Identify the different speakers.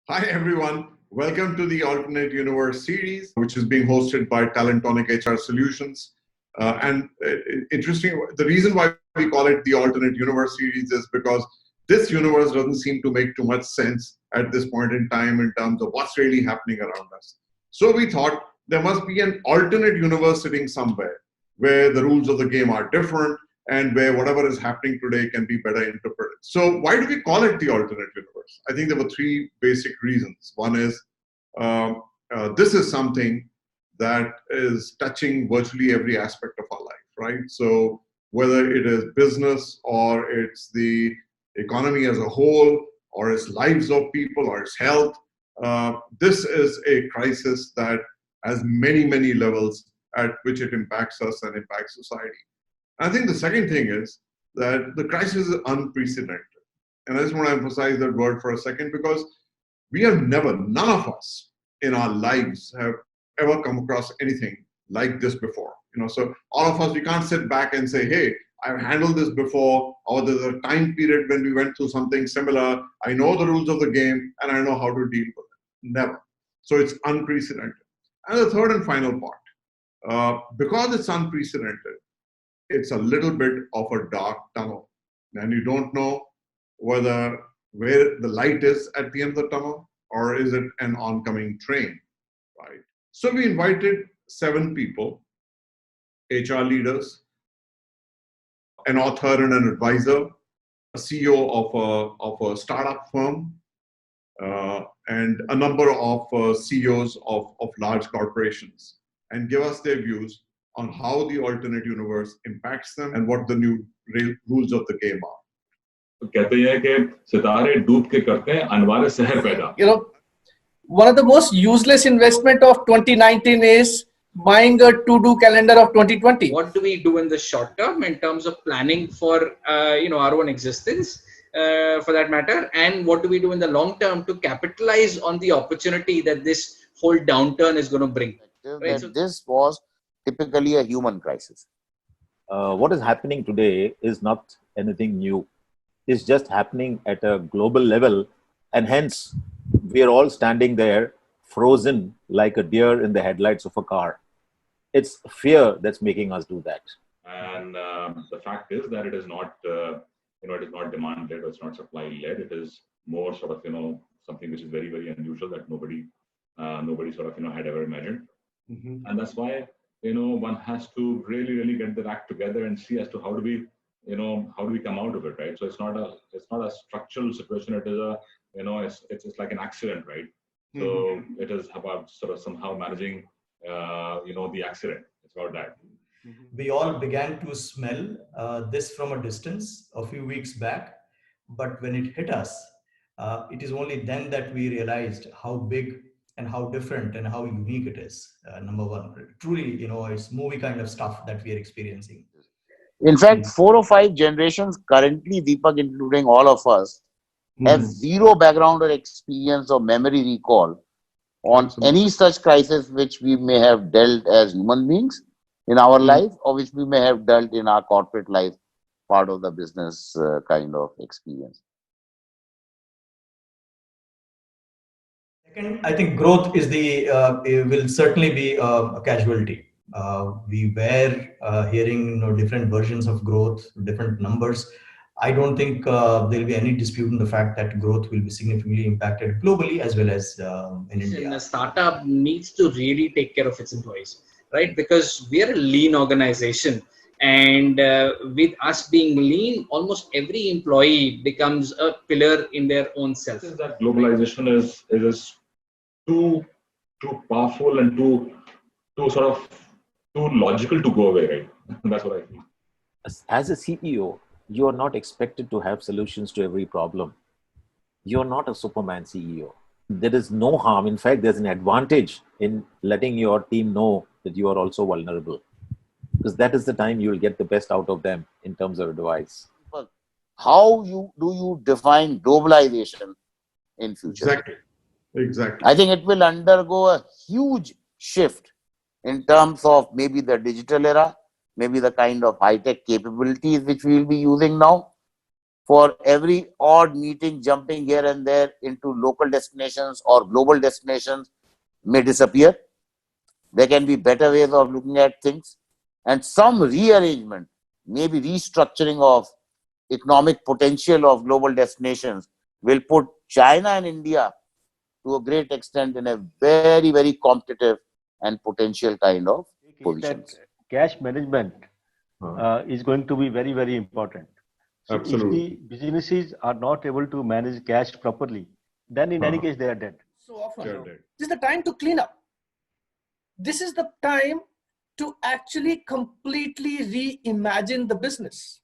Speaker 1: Hi, everyone. Welcome to the Alternate Universe series, which is being hosted by Talentonic HR Solutions. Interesting, the reason why we call it the Alternate Universe series is because this universe doesn't seem to make too much sense at this point in time in terms of what's really happening around us. So we thought there must be an alternate universe sitting somewhere where the rules of the game are different and where whatever is happening today can be better interpreted. So why do we call it the alternate universe? I think there were three basic reasons. One is this is something that is touching virtually every aspect of our life, right? So whether it is business or it's the economy as a whole or it's lives of people or it's health, this is a crisis that has many, many levels at which it impacts us and impacts society. I think the second thing is that the crisis is unprecedented. And I just want to emphasize that word for a second because we have never, none of us in our lives have ever come across anything like this before. So all of us, we can't sit back and say, hey, I've handled this before, or there's a time period when we went through something similar. I know the rules of the game and I know how to deal with it. Never. So it's unprecedented. And the third and final part, because it's unprecedented, it's a little bit of a dark tunnel. And you don't know where the light is at the end of the tunnel or is it an oncoming train, right? So we invited 7 people, HR leaders, an author and an advisor, a CEO of a startup firm, and a number of CEOs of large corporations, and give us their views on how the alternate universe impacts them and what the new rules of the game are.
Speaker 2: कहते हैं कि सितारे डूब के करते हैं अनवारे शहर पैदा.
Speaker 3: One of the most useless investment of 2019 is buying a to-do calendar of 2020.
Speaker 4: What do we do in the short term in terms of planning for our own existence, for that matter, and what do we do in the long term to capitalize on the opportunity that this whole downturn is going to bring?
Speaker 5: Right? So this was typically a human crisis.
Speaker 6: What is happening today is not anything new. It's just happening at a global level, and hence we are all standing there frozen like a deer in the headlights of a car. It's fear that's making us do that.
Speaker 2: And the fact is that it is not, it is not demand led or it's not supply led. It is more sort of, something which is very, very unusual that nobody sort of, had ever imagined. Mm-hmm. And that's why, one has to really, really get the act together and see as to how do we come out of it, right? So it's not a structural situation. It is a, it's like an accident, right? So mm-hmm. It is about sort of somehow managing, the accident. It's about that.
Speaker 7: We all began to smell this from a distance a few weeks back, but when it hit us, it is only then that we realized how big and how different and how unique it is. Number one, truly, it's movie kind of stuff that we are experiencing.
Speaker 5: In fact, 4 or 5 generations currently, Deepak, including all of us, have zero background or experience or memory recall on any such crisis which we may have dealt as human beings in our life or which we may have dealt in our corporate life, part of the business kind of experience.
Speaker 7: Second, I think growth is will certainly be a casualty. We were hearing different versions of growth, different numbers. I don't think there'll be any dispute in the fact that growth will be significantly impacted globally as well as in India.
Speaker 4: And a startup needs to really take care of its employees, right? Because we are a lean organization, and with us being lean, almost every employee becomes a pillar in their own self.
Speaker 2: That globalization is too powerful and too logical to go away, right? That's what I feel.
Speaker 6: As a CEO, you are not expected to have solutions to every problem. You're not a Superman CEO. There is no harm. In fact, there's an advantage in letting your team know that you are also vulnerable, because that is the time you will get the best out of them in terms of advice.
Speaker 5: How do you define globalization in future?
Speaker 1: Exactly.
Speaker 5: I think it will undergo a huge shift in terms of maybe the digital era, maybe the kind of high-tech capabilities which we will be using now, for every odd meeting jumping here and there into local destinations or global destinations may disappear. There can be better ways of looking at things, and some rearrangement, maybe restructuring of economic potential of global destinations will put China and India to a great extent in a very, very competitive and potential kind of
Speaker 8: That
Speaker 5: positions.
Speaker 8: cash management is going to be very, very important. So
Speaker 1: Absolutely.
Speaker 8: if the businesses are not able to manage cash properly, then in any case they are dead.
Speaker 3: So often,
Speaker 1: Sure, Dave.
Speaker 3: this is the time to clean up. This is the time to actually completely reimagine the business.